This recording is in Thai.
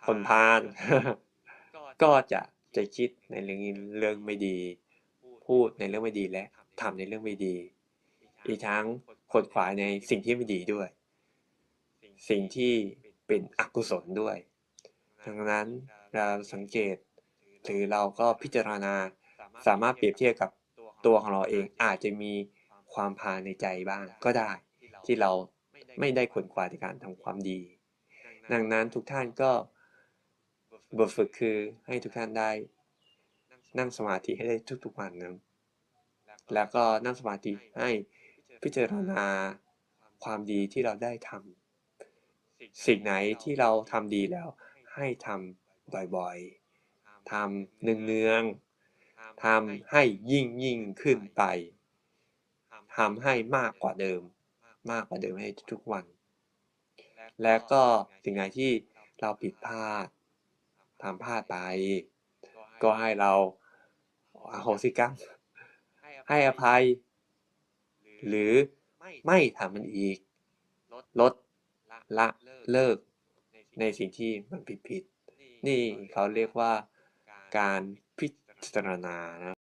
คนพาล ก็จะคิดในเรื่องไม่ดีพูดในเรื่องไม่ดีและทำในเรื่องไม่ดีอีกทั้งขนขวายในสิ่งที่ไม่ดีด้วยสิ่งที่เป็นอกุศลด้วยดังนั้นเราสังเกตหรือเราก็พิจารณาสามารถเปรียบเทียบกับตัวของเราเองอาจจะมีความพาลในใจบ้างก็ได้ที่เราไม่ได้ขนขวายในการทำความดีดังนั้นทุกท่านก็บทฝึกคือให้ทุกท่านได้นั่งสมาธิให้ได้ทุกๆวันนะแล้วก็นั่งสมาธิให้พิจารณาความดีที่เราได้ทำสิ่งไหนที่เราทำดีแล้วให้ทำบ่อยๆทำเนืองๆทำให้ยิ่งขึ้นไปทำให้มากกว่าเดิมให้ทุกๆวันและก็สิ่งไหนที่เราผิดพลาดทำพลาดไปก็ให้เราอโหสิกรรมให้อภัยหรือไม่ทำมันอีกลดละเลิกในสิ่งที่มันผิดนี่เขาเรียกว่าการพิจารณานะ